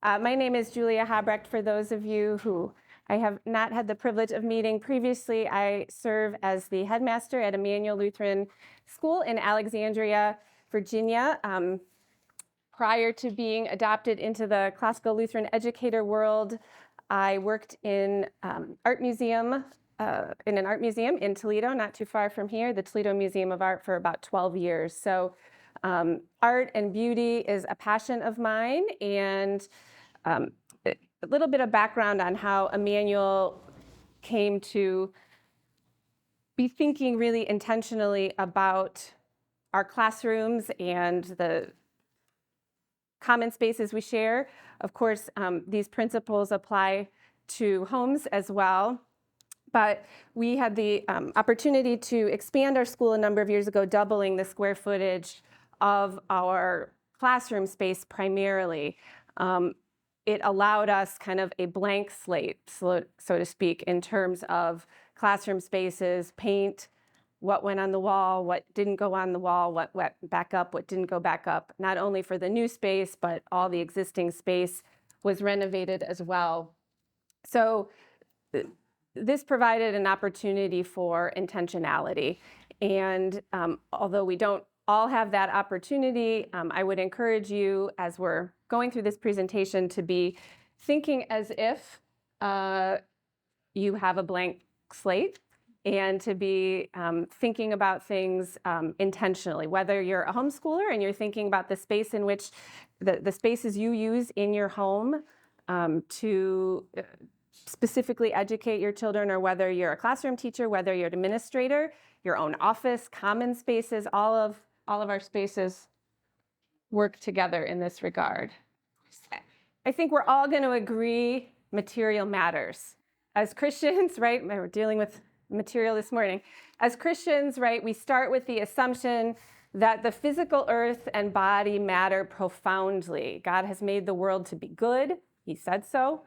My name is Julia Habrecht. For those of you who I have not had the privilege of meeting previously, I serve as the headmaster at Emmanuel Lutheran School in Alexandria, Virginia. Prior to being adopted into the classical Lutheran educator world, I worked in in an art museum in Toledo, not too far from here, the Toledo Museum of Art, for about 12 years. So art and beauty is a passion of mine, and a little bit of background on how Emmanuel came to be thinking really intentionally about our classrooms and the common spaces we share. Of course, these principles apply to homes as well. But we had the opportunity to expand our school a number of years ago, doubling the square footage of our classroom space primarily. It allowed us kind of a blank slate, so to speak, in terms of classroom spaces, paint, what went on the wall, what didn't go on the wall, what went back up, what didn't go back up, not only for the new space, but all the existing space was renovated as well. So this provided an opportunity for intentionality. And although we don't all have that opportunity, I would encourage you, as we're going through this presentation, to be thinking as if you have a blank slate, and to be thinking about things intentionally, whether you're a homeschooler and you're thinking about the space in which the spaces you use in your home to specifically educate your children, or whether you're a classroom teacher, whether you're an administrator, your own office, common spaces, all of our spaces work together in this regard. I think we're all going to agree material matters. As Christians, right, we're dealing with material this morning. As Christians, right, we start with the assumption that the physical earth and body matter profoundly. God has made the world to be good. He said so.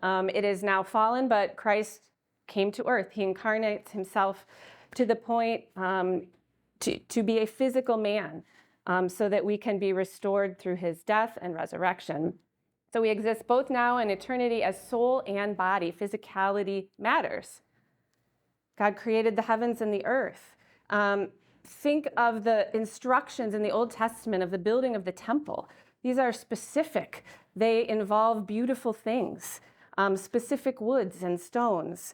It is now fallen, but Christ came to earth. He incarnates himself to the point to be a physical man, so that we can be restored through his death and resurrection. So we exist both now and eternity as soul and body. Physicality matters. God created the heavens and the earth. Think of the instructions in the Old Testament of the building of the temple. These are specific. They involve beautiful things, specific woods and stones.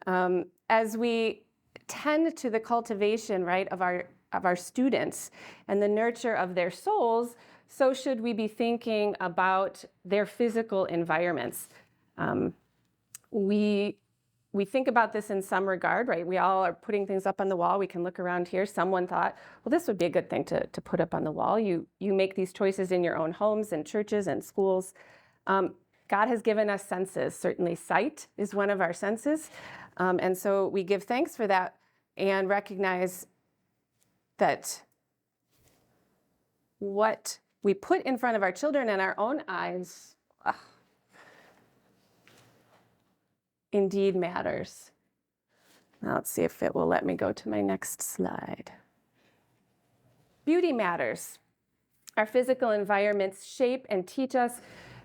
As we tend to the cultivation, right, of our students and the nurture of their souls, so should we be thinking about their physical environments. We think about this in some regard, right? We all are putting things up on the wall. We can look around here. Someone thought, well, this would be a good thing to put up on the wall. You make these choices in your own homes and churches and schools. God has given us senses. Certainly sight is one of our senses. And so we give thanks for that and recognize that what we put in front of our children and our own eyes indeed matters. Now let's see if it will let me go to my next slide. Beauty matters. Our physical environments shape and teach us.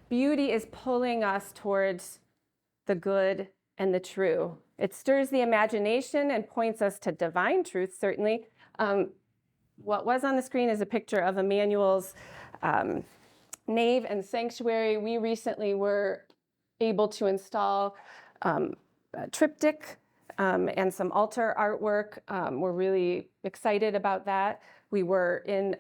Beauty is pulling us towards the good and the true. It stirs the imagination and points us to divine truth, certainly. What was on the screen is a picture of Emmanuel's nave and sanctuary. We recently were able to install a triptych and some altar artwork. We're really excited about that. We were in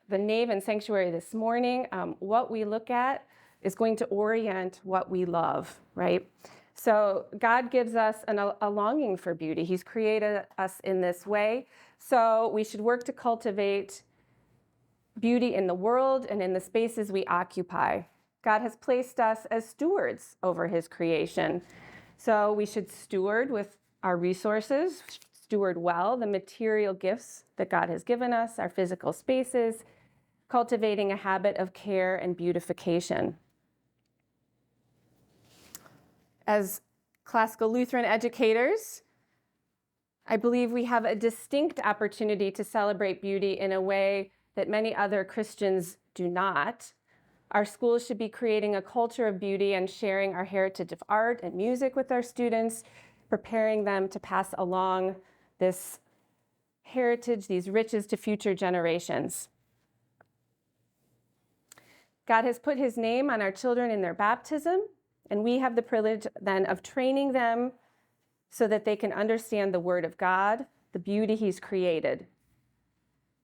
the nave and sanctuary this morning. What we look at is going to orient what we love, right? So God gives us a longing for beauty. He's created us in this way. So we should work to cultivate beauty in the world and in the spaces we occupy. God has placed us as stewards over his creation. So we should steward with our resources, steward well the material gifts that God has given us, our physical spaces, cultivating a habit of care and beautification. As classical Lutheran educators, I believe we have a distinct opportunity to celebrate beauty in a way that many other Christians do not. Our schools should be creating a culture of beauty and sharing our heritage of art and music with our students, preparing them to pass along this heritage, these riches to future generations. God has put his name on our children in their baptism, and we have the privilege then of training them so that they can understand the Word of God, the beauty he's created.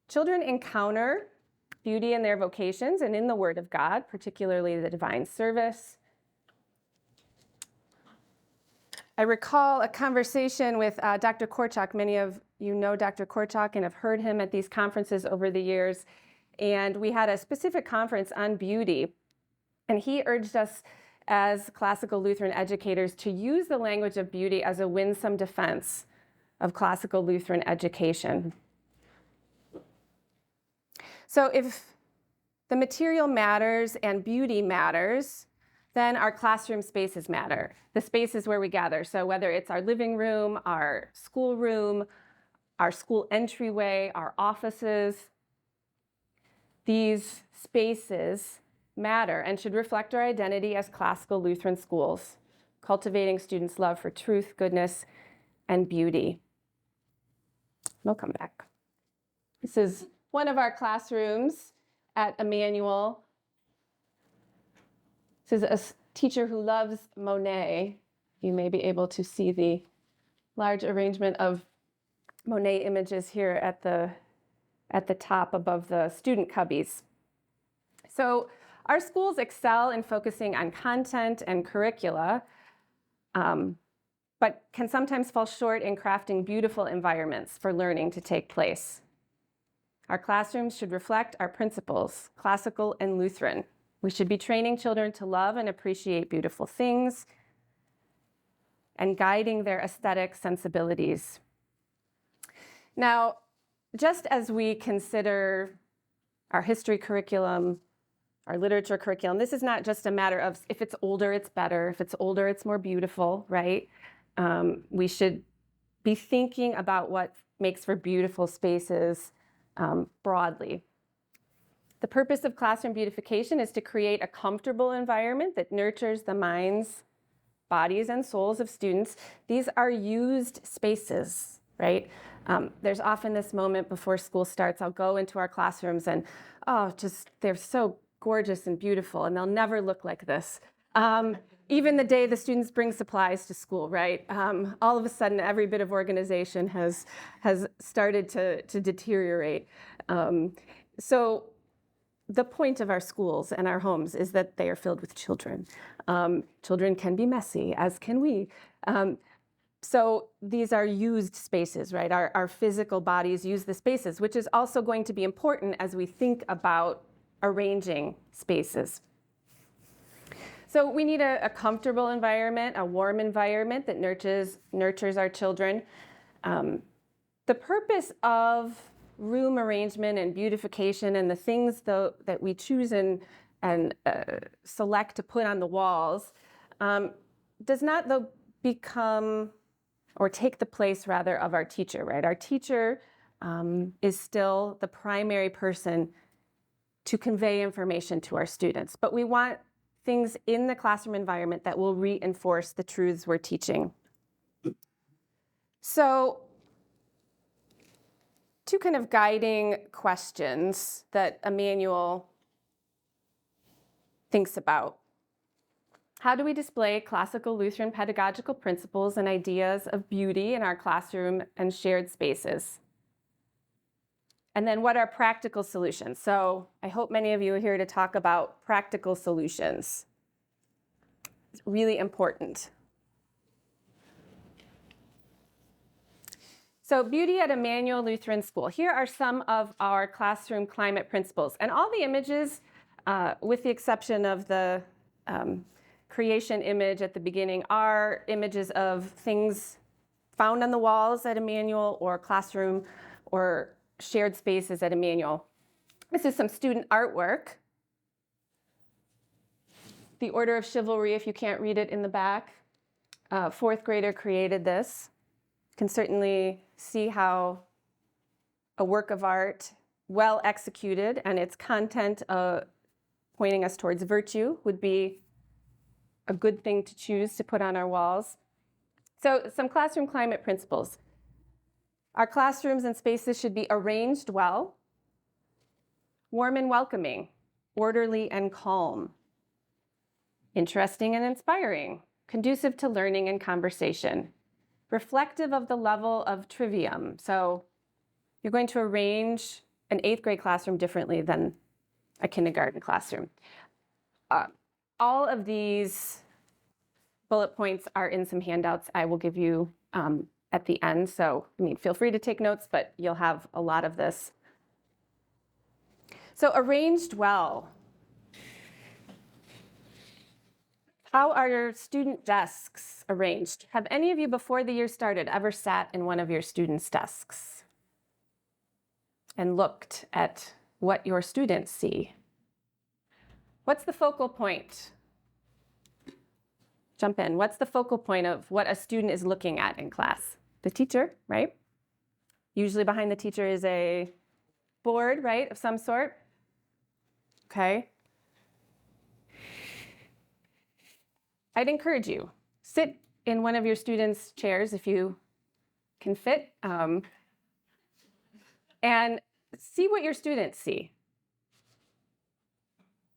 Children encounter beauty in their vocations and in the Word of God, particularly the divine service. I recall a conversation with Dr. Korchak. Many of you know Dr. Korchak and have heard him at these conferences over the years. And we had a specific conference on beauty. And he urged us as classical Lutheran educators to use the language of beauty as a winsome defense of classical Lutheran education. So if the material matters and beauty matters, then our classroom spaces matter, the spaces where we gather. So whether it's our living room, our schoolroom, our school entryway, our offices, these spaces matter and should reflect our identity as classical Lutheran schools, cultivating students' love for truth, goodness, and beauty. We'll come back. This is one of our classrooms at Emmanuel. This is a teacher who loves Monet. You may be able to see the large arrangement of Monet images here at the top above the student cubbies. So our schools excel in focusing on content and curricula, but can sometimes fall short in crafting beautiful environments for learning to take place. Our classrooms should reflect our principles, classical and Lutheran. We should be training children to love and appreciate beautiful things and guiding their aesthetic sensibilities. Now, just as we consider our history curriculum, our literature curriculum, this is not just a matter of if it's older, it's better. If it's older, it's more beautiful, right? We should be thinking about what makes for beautiful spaces broadly. The purpose of classroom beautification is to create a comfortable environment that nurtures the minds, bodies, and souls of students. These are used spaces, right? There's often this moment before school starts, I'll go into our classrooms and, they're so gorgeous and beautiful, and they'll never look like this. Even the day the students bring supplies to school, right? All of a sudden, every bit of organization has started to deteriorate. So the point of our schools and our homes is that they are filled with children. Children can be messy, as can we. So these are used spaces, right? Our physical bodies use the spaces, which is also going to be important as we think about arranging spaces. So we need a comfortable environment, a warm environment that nurtures our children. The purpose of room arrangement and beautification and the things that we choose and select to put on the walls does not though become or take the place rather of our teacher, right? Our teacher is still the primary person to convey information to our students, but we want things in the classroom environment that will reinforce the truths we're teaching. So, two kind of guiding questions that Emmanuel thinks about. How do we display classical Lutheran pedagogical principles and ideas of beauty in our classroom and shared spaces? And then what are practical solutions? So I hope many of you are here to talk about practical solutions. It's really important. So beauty at Emmanuel Lutheran School. Here are some of our classroom climate principles. And all the images, with the exception of the creation image at the beginning, are images of things found on the walls at Emmanuel or classroom or shared spaces at Emmanuel. This is some student artwork. The Order of Chivalry, if you can't read it in the back. Fourth grader created this. You can certainly see how a work of art, well executed, and its content pointing us towards virtue would be a good thing to choose to put on our walls. So some classroom climate principles. Our classrooms and spaces should be arranged well, warm and welcoming, orderly and calm, interesting and inspiring, conducive to learning and conversation, reflective of the level of trivium. So you're going to arrange an 8th grade classroom differently than a kindergarten classroom. All of these bullet points are in some handouts I will give you at the end. So feel free to take notes, but you'll have a lot of this. So arranged well. How are your student desks arranged? Have any of you before the year started ever sat in one of your students' desks and looked at what your students see? What's the focal point? Jump in. What's the focal point of what a student is looking at in class? The teacher, right? Usually behind the teacher is a board, right, of some sort. Okay. I'd encourage you, sit in one of your students' chairs if you can fit, and see what your students see.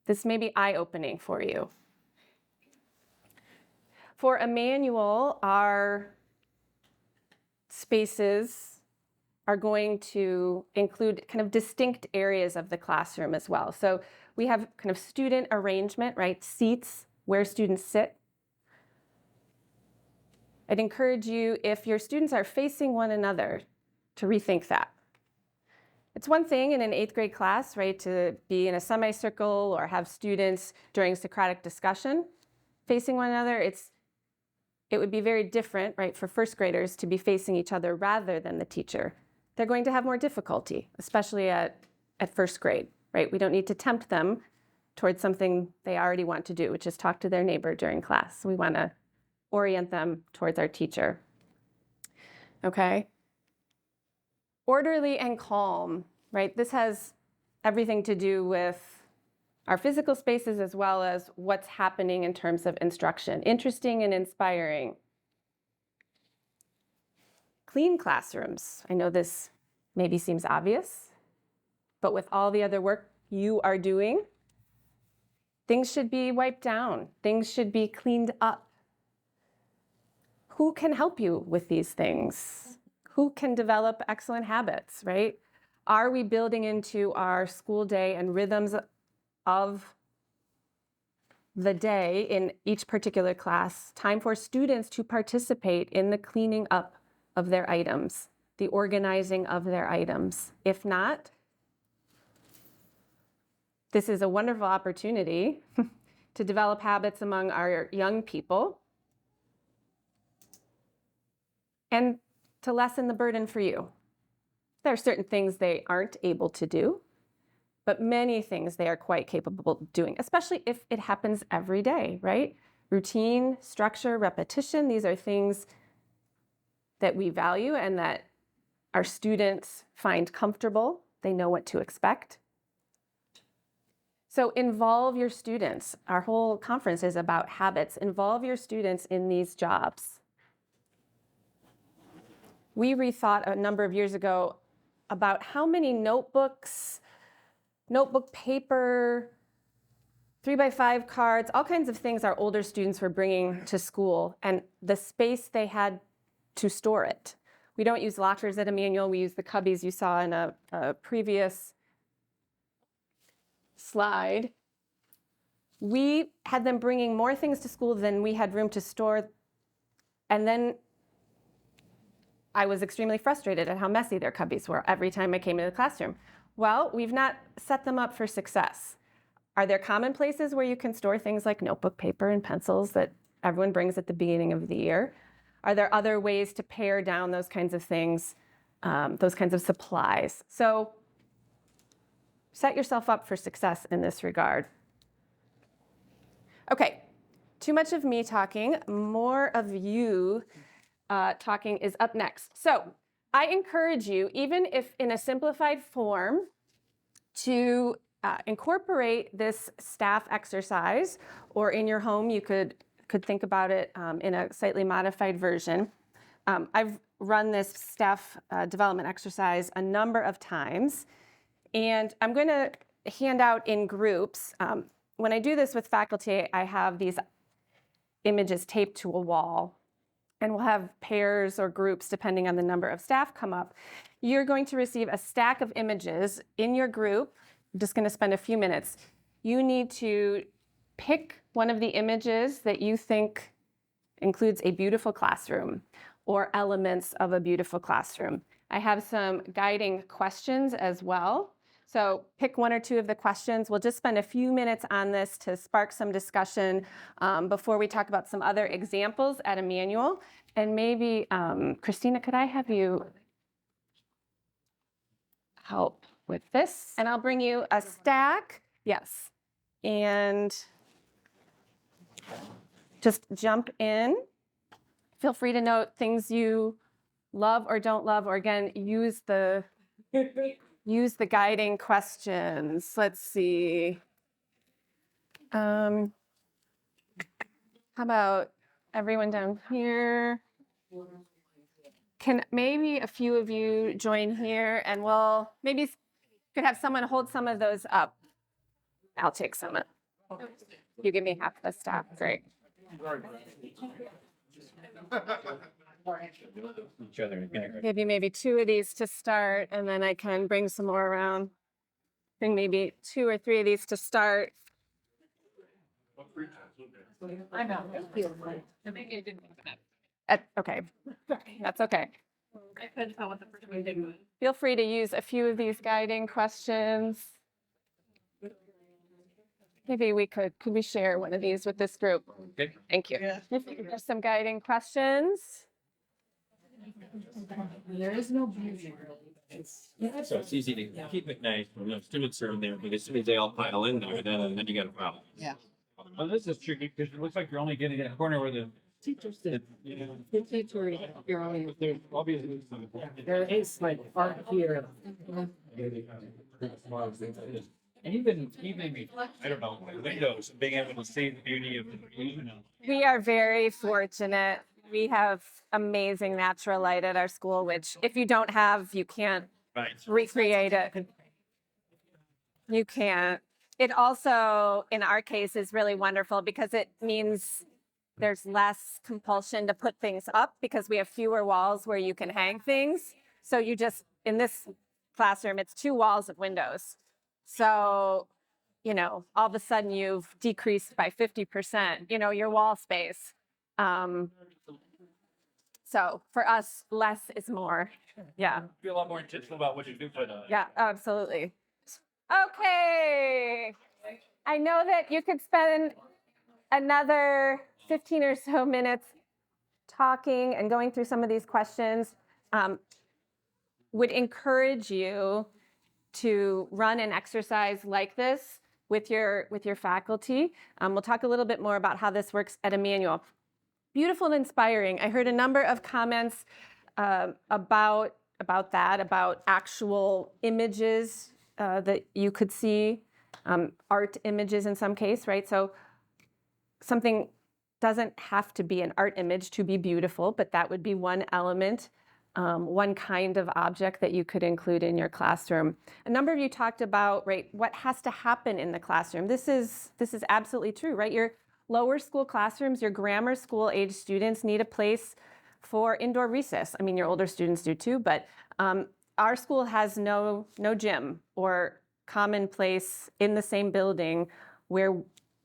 This may be eye-opening for you. For a manual, our spaces are going to include kind of distinct areas of the classroom as well. So we have kind of student arrangement, right? Seats, where students sit. I'd encourage you, if your students are facing one another, to rethink that. It's one thing in an 8th grade class, right, to be in a semicircle or have students during Socratic discussion facing one another. It would be very different, right, for 1st graders to be facing each other rather than the teacher. They're going to have more difficulty, especially at 1st grade, right? We don't need to tempt them towards something they already want to do, which is talk to their neighbor during class. We want to orient them towards our teacher. Okay? Orderly and calm, right? This has everything to do with our physical spaces as well as what's happening in terms of instruction. Interesting and inspiring. Clean classrooms. I know this maybe seems obvious, but with all the other work you are doing, things should be wiped down. Things should be cleaned up. Who can help you with these things? Who can develop excellent habits, right? Are we building into our school day and rhythms of the day in each particular class time for students to participate in the cleaning up of their items, the organizing of their items? If not, this is a wonderful opportunity to develop habits among our young people and to lessen the burden for you. There are certain things they aren't able to do, but many things they are quite capable of doing, especially if it happens every day, right? Routine, structure, repetition, these are things that we value and that our students find comfortable. They know what to expect. So involve your students. Our whole conference is about habits. Involve your students in these jobs. We rethought a number of years ago about how many notebooks, notebook paper, 3x5 cards, all kinds of things our older students were bringing to school and the space they had to store it. We don't use lockers at a manual. We use the cubbies you saw in a previous slide. We had them bringing more things to school than we had room to store. And then I was extremely frustrated at how messy their cubbies were every time I came into the classroom. Well, we've not set them up for success. Are there common places where you can store things like notebook paper and pencils that everyone brings at the beginning of the year? Are there other ways to pare down those kinds of things, those kinds of supplies? So set yourself up for success in this regard. Okay, too much of me talking, more of you talking is up next. So I encourage you, even if in a simplified form, to incorporate this staff exercise, or in your home, you could think about it in a slightly modified version. I've run this staff development exercise a number of times, and I'm going to hand out in groups. When I do this with faculty, I have these images taped to a wall, and we'll have pairs or groups depending on the number of staff come up. You're going to receive a stack of images in your group. I'm just going to spend a few minutes. You need to pick one of the images that you think includes a beautiful classroom or elements of a beautiful classroom. I have some guiding questions as well. So pick one or two of the questions. We'll just spend a few minutes on this to spark some discussion before we talk about some other examples at Emmanuel. And maybe, Christina, could I have you help with this? And I'll bring you a stack. Yes. And just jump in. Feel free to note things you love or don't love, or again, use the guiding questions. Let's see. How about everyone down here? Can maybe a few of you join here, and we'll maybe could have someone hold some of those up. I'll take some. You give me half the staff. Great. Give you maybe two of these to start, and then I can bring some more around. Bring maybe two or three of these to start. I know. Okay, that's okay. I couldn't tell what the first one did. Feel free to use a few of these guiding questions. Maybe we could we share one of these with this group? Okay. Thank you. Yeah. There's some guiding questions. There is no beauty. So it's easy to keep it nice when the students are in there, but as soon as they all pile in there, then you got a problem. Yeah. Well, this is tricky because it looks like you're only getting that corner where the Teachers did. The teacher, you're only. There's obviously There is like art here. and even I don't know, windows, being able to see the beauty of the view. We are very fortunate. We have amazing natural light at our school, which if you don't have, you can't recreate it. You can't. It also, in our case, is really wonderful because it means there's less compulsion to put things up because we have fewer walls where you can hang things. So you just, in this classroom, it's 2 walls of windows. So, you know, all of a sudden you've decreased by 50%, you know, your wall space. So for us, less is more. Yeah. Be a lot more intentional about what you do for the. Yeah, absolutely. Okay. I know that you could spend another 15 or so minutes talking and going through some of these questions. Would encourage you to run an exercise like this with your faculty. We'll talk a little bit more about how this works at Emmanuel. Beautiful and inspiring. I heard a number of comments about that, about actual images that you could see, art images in some case, right? So something doesn't have to be an art image to be beautiful, but that would be one element, one kind of object that you could include in your classroom. A number of you talked about, right, what has to happen in the classroom. This is absolutely true, right? Your lower school classrooms, your grammar school age students need a place for indoor recess. I mean, your older students do too, but our school has no gym or common place in the same building where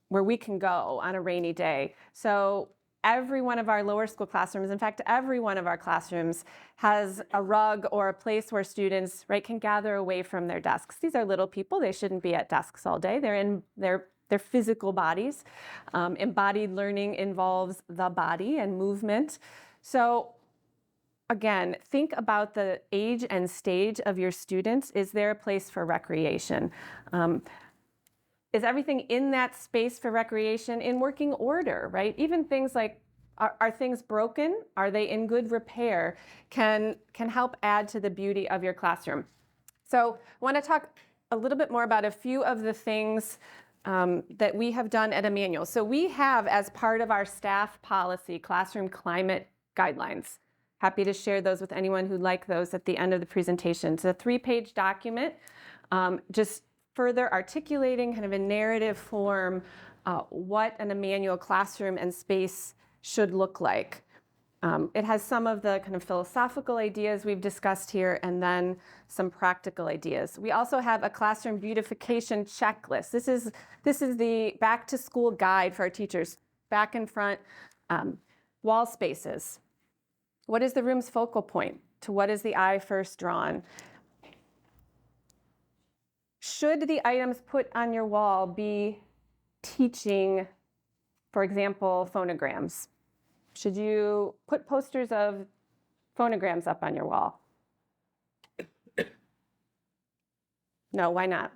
we can go on a rainy day. So every one of our lower school classrooms, in fact, every one of our classrooms has a rug or a place where students, right, can gather away from their desks. These are little people. They shouldn't be at desks all day. They're in their physical bodies. Embodied learning involves the body and movement. So again, think about the age and stage of your students. Is there a place for recreation? Is everything in that space for recreation in working order, right? Even things like, are things broken? Are they in good repair? Can help add to the beauty of your classroom. So I want to talk a little bit more about a few of the things that we have done at Emmanuel. So we have, as part of our staff policy, classroom climate guidelines. Happy to share those with anyone who'd like those at the end of the presentation. It's a 3-page document, just further articulating kind of a narrative form what an Emmanuel classroom and space should look like. It has some of the kind of philosophical ideas we've discussed here and then some practical ideas. We also have a classroom beautification checklist. This is the back to school guide for our teachers. Back and front, wall spaces. What is the room's focal point? To what is the eye first drawn? Should the items put on your wall be teaching, for example, phonograms? Should you put posters of phonograms up on your wall? No, why not?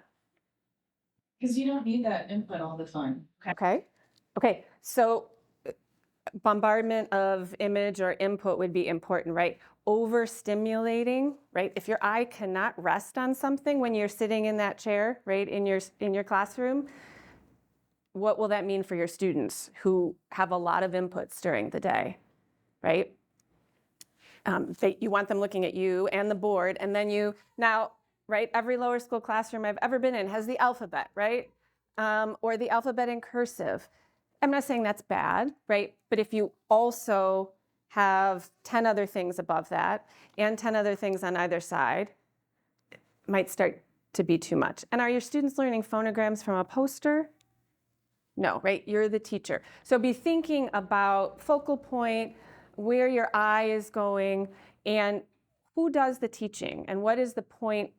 Because you don't need that input all the time. Okay, so bombardment of image or input would be important, right? Overstimulating, right? If your eye cannot rest on something when you're sitting in that chair, right, in your classroom, what will that mean for your students who have a lot of inputs during the day, right? You want them looking at you and the board, and then now, right, every lower school classroom I've ever been in has the alphabet, right? Or the alphabet in cursive. I'm not saying that's bad, right? But if you also have 10 other things above that and 10 other things on either side, it might start to be too much. And are your students learning phonograms from a poster? No, right? You're the teacher. So be thinking about focal point, where your eye is going, and who does the teaching, and what is the point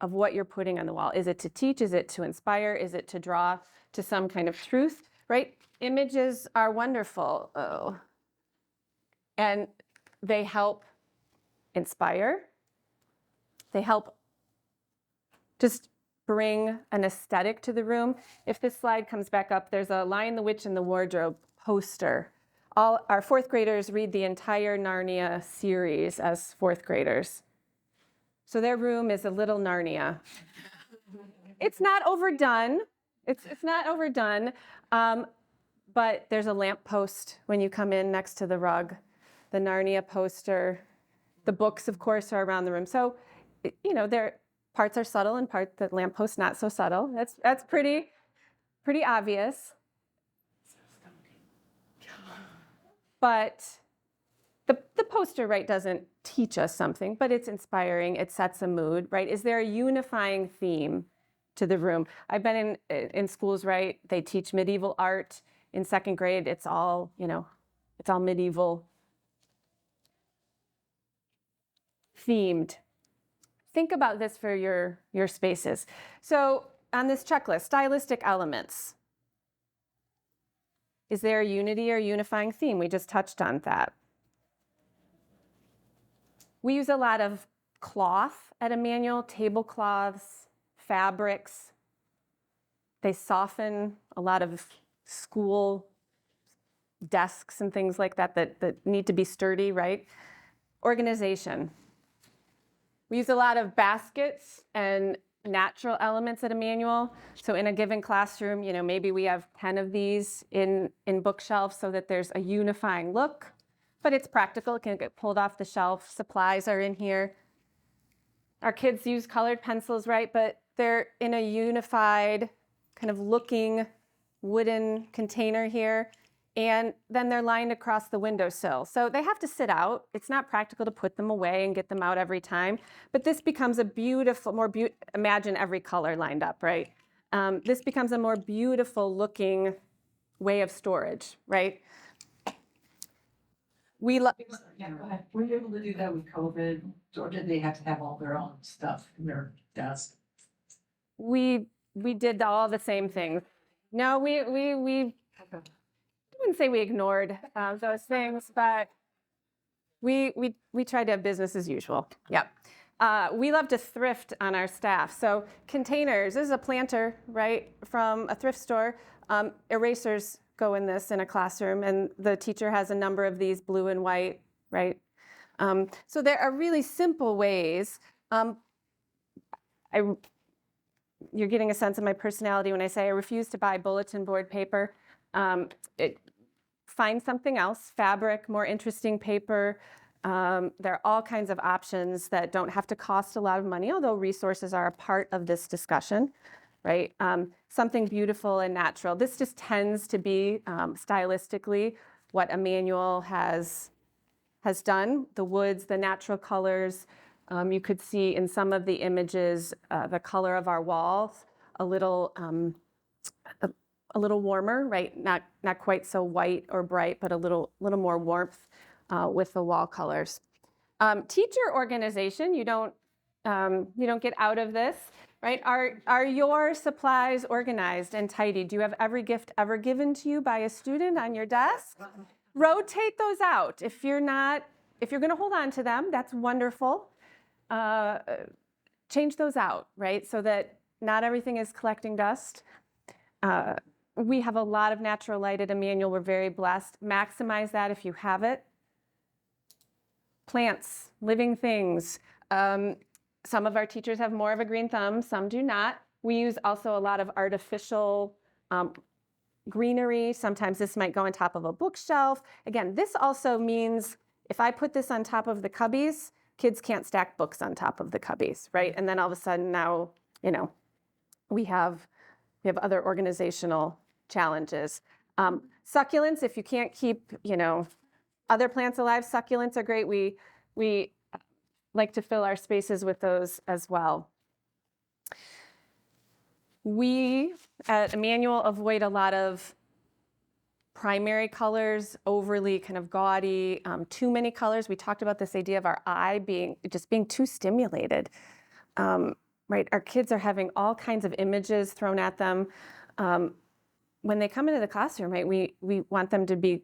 of what you're putting on the wall. Is it to teach? Is it to inspire? Is it to draw to some kind of truth, right? Images are wonderful. And they help inspire. They help just bring an aesthetic to the room. If this slide comes back up, there's a Lion, the Witch, and the Wardrobe poster. All our 4th graders read the entire Narnia series as 4th graders. So their room is a little Narnia. It's not overdone. It's not overdone. But there's a lamppost when you come in next to the rug, the Narnia poster. The books, of course, are around the room. So, their parts are subtle and the lamppost not so subtle. That's pretty obvious. But the poster, right, doesn't teach us something, but it's inspiring. It sets a mood, right? Is there a unifying theme to the room? I've been in schools, right? They teach medieval art in 2nd grade. It's all, it's all medieval themed. Think about this for your spaces. So on this checklist, stylistic elements. Is there a unity or unifying theme? We just touched on that. We use a lot of cloth at Emmanuel, tablecloths, fabrics. They soften a lot of school desks and things like that need to be sturdy, right? Organization. We use a lot of baskets and natural elements at Emmanuel. So in a given classroom, maybe we have 10 of these in bookshelves so that there's a unifying look, but it's practical. It can get pulled off the shelf. Supplies are in here. Our kids use colored pencils, right? But they're in a unified kind of looking wooden container here. And then they're lined across the windowsill. So they have to sit out. It's not practical to put them away and get them out every time. But this becomes a beautiful, imagine every color lined up, right? This becomes a more beautiful looking way of storage, right? Were you able to do that with COVID, or did they have to have all their own stuff in their desk? We did all the same things. No, we I wouldn't say we ignored those things, but we tried to have business as usual. Yep. We love to thrift on our staff. So containers, this is a planter, right, from a thrift store. Erasers go in this in a classroom, and the teacher has a number of these, blue and white, right? So there are really simple ways. you're getting a sense of my personality when I say I refuse to buy bulletin board paper. Find something else, fabric, more interesting paper. There are all kinds of options that don't have to cost a lot of money, although resources are a part of this discussion, right? Something beautiful and natural. This just tends to be stylistically what Emmanuel has done. The woods, the natural colors. You could see in some of the images the color of our walls a little warmer, right? Not quite so white or bright, but a little more warmth with the wall colors. Teacher organization, you don't get out of this, right? Are your supplies organized and tidy? Do you have every gift ever given to you by a student on your desk? Rotate those out. If you're going to hold on to them, that's wonderful. Change those out, right? So that not everything is collecting dust. We have a lot of natural light at Emmanuel. We're very blessed. Maximize that if you have it. Plants, living things. Some of our teachers have more of a green thumb, some do not. We use also a lot of artificial greenery. Sometimes this might go on top of a bookshelf. Again, this also means if I put this on top of the cubbies, kids can't stack books on top of the cubbies, right? And then all of a sudden now, we have other organizational challenges. Succulents, if you can't keep, other plants alive, succulents are great. We like to fill our spaces with those as well. We at Emmanuel avoid a lot of primary colors, overly kind of gaudy, too many colors. We talked about this idea of our eye being too stimulated. Right, our kids are having all kinds of images thrown at them. When they come into the classroom, right, we want them to be,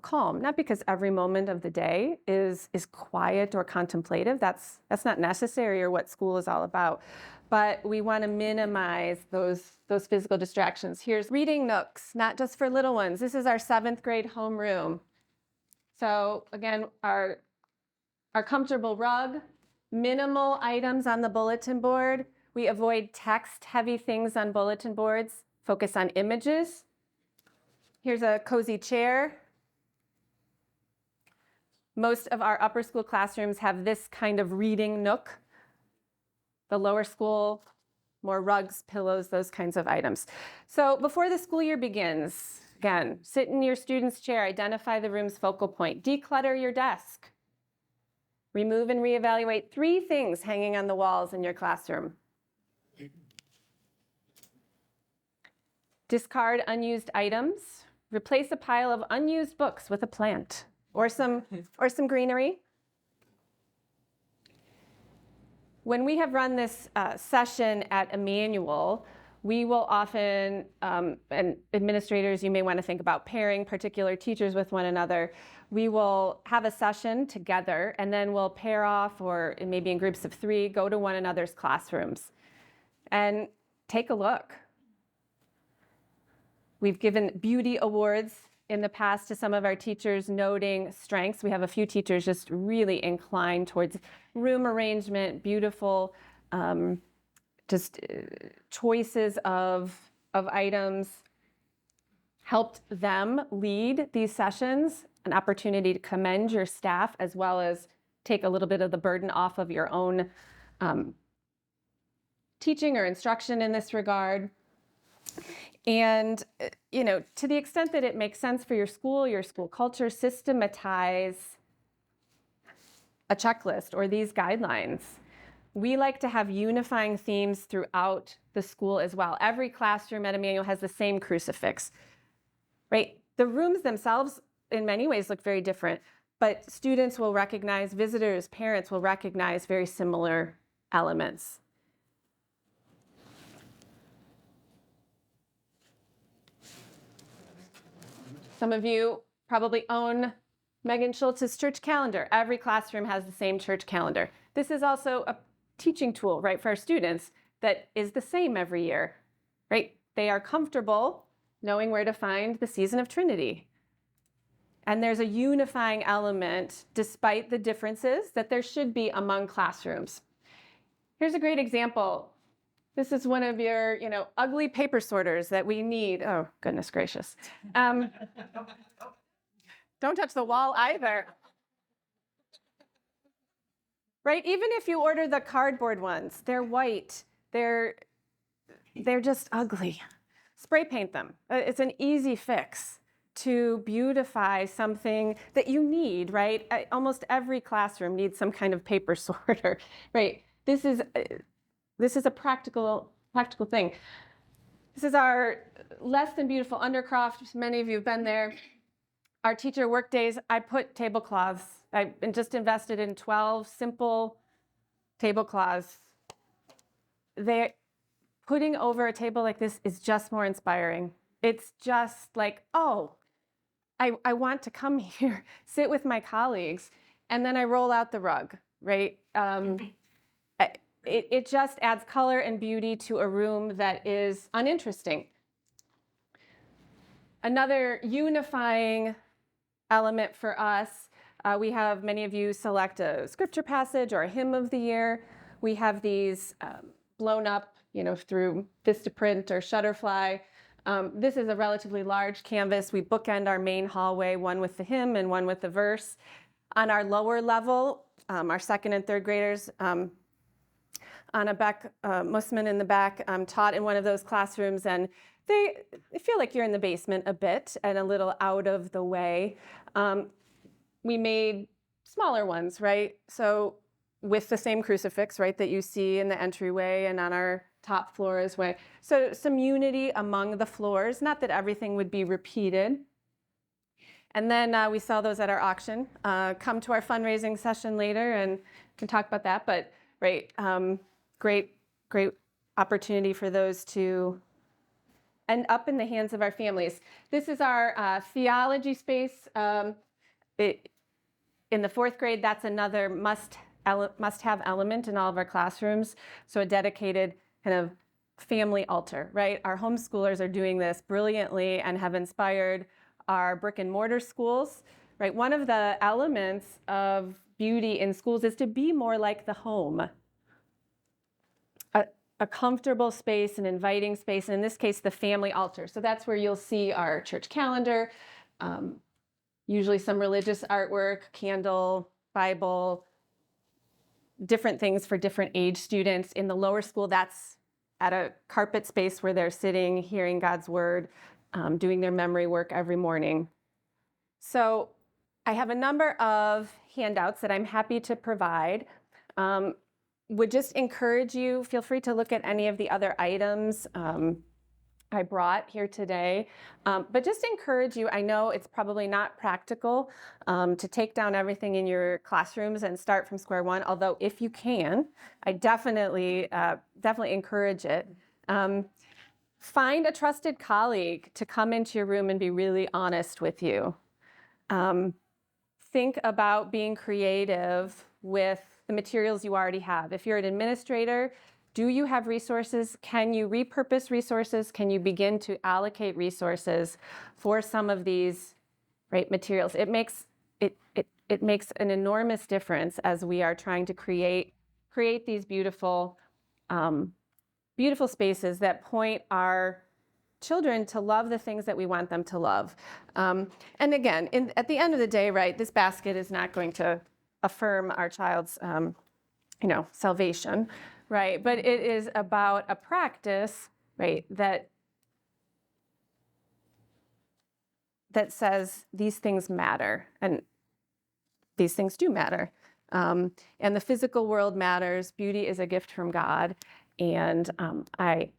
calm. Not because every moment of the day is quiet or contemplative. That's not necessary or what school is all about. But we want to minimize those physical distractions. Here's reading nooks, not just for little ones. This is our 7th grade homeroom. So again, our comfortable rug, minimal items on the bulletin board. We avoid text-heavy things on bulletin boards. Focus on images. Here's a cozy chair. Most of our upper school classrooms have this kind of reading nook. The lower school, more rugs, pillows, those kinds of items. So before the school year begins, again, sit in your student's chair, identify the room's focal point, declutter your desk. Remove and reevaluate 3 things hanging on the walls in your classroom. Discard unused items. Replace a pile of unused books with a plant or some greenery. When we have run this session at Emmanuel, we will often, and administrators, you may want to think about pairing particular teachers with one another. We will have a session together, and then we'll pair off, or maybe in groups of 3, go to one another's classrooms and take a look. We've given beauty awards in the past to some of our teachers, noting strengths. We have a few teachers just really inclined towards room arrangement, beautiful, choices of items. Helped them lead these sessions, an opportunity to commend your staff as well as take a little bit of the burden off of your own teaching or instruction in this regard. And, to the extent that it makes sense for your school culture, systematize a checklist or these guidelines. We like to have unifying themes throughout the school as well. Every classroom at Emmanuel has the same crucifix, right? The rooms themselves, in many ways, look very different, but students will recognize, visitors, parents will recognize very similar elements. Some of you probably own Megan Schultz's church calendar. Every classroom has the same church calendar. This is also a teaching tool, right, for our students that is the same every year, right? They are comfortable knowing where to find the season of Trinity. And there's a unifying element, despite the differences that there should be among classrooms. Here's a great example. This is one of your, ugly paper sorters that we need. Oh, goodness gracious. Don't touch the wall either. Right? Even if you order the cardboard ones, they're white. They're just ugly. Spray paint them. It's an easy fix to beautify something that you need, right? Almost every classroom needs some kind of paper sorter, right? This is a practical thing. This is our less than beautiful undercroft. Many of you have been there. Our teacher work days, I put tablecloths. I just invested in 12 simple tablecloths. Putting over a table like this is just more inspiring. It's just like, oh, I want to come here, sit with my colleagues, and then I roll out the rug, right? It just adds color and beauty to a room that is uninteresting. Another unifying element for us, we have many of you select a scripture passage or a hymn of the year. We have these blown up, through Vistaprint or Shutterfly. This is a relatively large canvas. We bookend our main hallway, one with the hymn and one with the verse. On our lower level, our second and third graders, Anna Beck Musman in the back taught in one of those classrooms, and they feel like you're in the basement a bit and a little out of the way. We made smaller ones, right? So with the same crucifix, right, that you see in the entryway and on our top floor as well. So some unity among the floors, not that everything would be repeated. And then we sell those at our auction. Come to our fundraising session later and can talk about that. But right, great opportunity for those to end up in the hands of our families. This is our theology space. In the fourth grade, that's another must-have element in all of our classrooms. So a dedicated kind of family altar, right? Our homeschoolers are doing this brilliantly and have inspired our brick and mortar schools, right? One of the elements of beauty in schools is to be more like the home. A comfortable space, an inviting space, and in this case, the family altar. So that's where you'll see our church calendar, usually some religious artwork, candle, Bible, different things for different age students. In the lower school, that's at a carpet space where they're sitting, hearing God's word, doing their memory work every morning. So I have a number of handouts that I'm happy to provide. Would just encourage you, feel free to look at any of the other items I brought here today, but just encourage you, I know it's probably not practical to take down everything in your classrooms and start from square one, although if you can, I definitely encourage it. Find a trusted colleague to come into your room and be really honest with you. Think about being creative with the materials you already have. If you're an administrator, do you have resources? Can you repurpose resources? Can you begin to allocate resources for some of these materials? It makes an enormous difference as we are trying to create these beautiful spaces that point our children to love the things that we want them to love. And again, at the end of the day, right, this basket is not going to affirm our child's salvation, right? But it is about a practice, right, that says these things matter, and these things do matter. And the physical world matters. Beauty is a gift from God. And I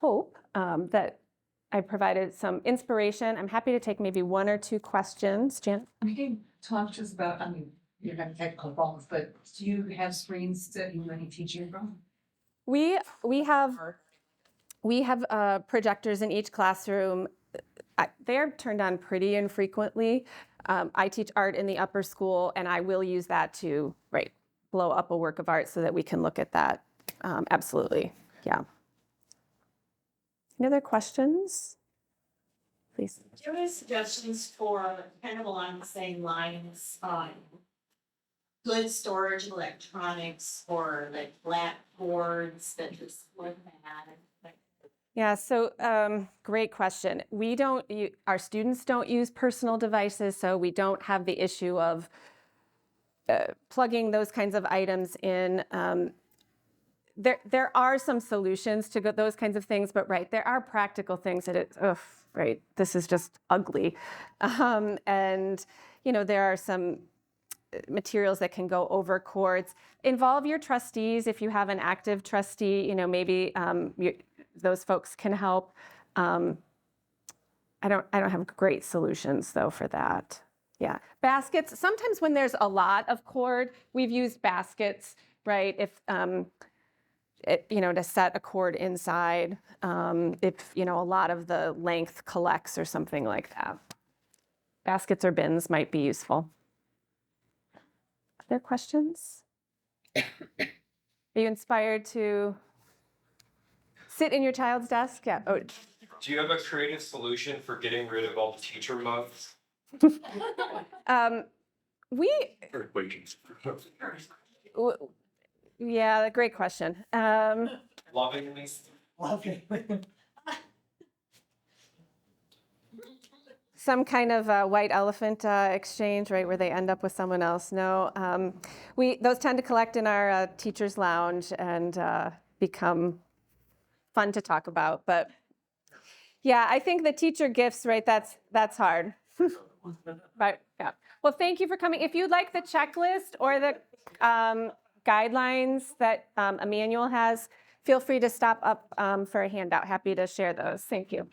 hope that I provided some inspiration. I'm happy to take maybe one or two questions. Janet? You can talk to us about, you're having technical problems, but do you have screens that you any teaching from? We have projectors in each classroom. They're turned on pretty infrequently. I teach art in the upper school, and I will use that to blow up a work of art so that we can look at that. Absolutely, yeah. Any other questions? Please. Do you have any suggestions for kind of along the same lines? good storage electronics or like blackboards that just look bad? Yeah, so great question. Our students don't use personal devices, so we don't have the issue of plugging those kinds of items in. There are some solutions to those kinds of things, but right, there are practical things that right, this is just ugly. And, there are some materials that can go over cords. Involve your trustees if you have an active trustee, maybe those folks can help. I don't have great solutions though for that. Yeah, baskets. Sometimes when there's a lot of cord, we've used baskets, right? If to set a cord inside, if a lot of the length collects or something like that. Baskets or bins might be useful. Other questions? Are you inspired to sit in your child's desk? Yeah. Oh. Do you have a creative solution for getting rid of all the teacher mugs? Yeah, great question. Lovingly. Some kind of white elephant exchange, right, where they end up with someone else. No, those tend to collect in our teachers' lounge and become fun to talk about. But yeah, I think the teacher gifts, right, that's hard. Right, yeah. Well, thank you for coming. If you'd like the checklist or the guidelines that Emmanuel has, feel free to stop up for a handout. Happy to share those. Thank you.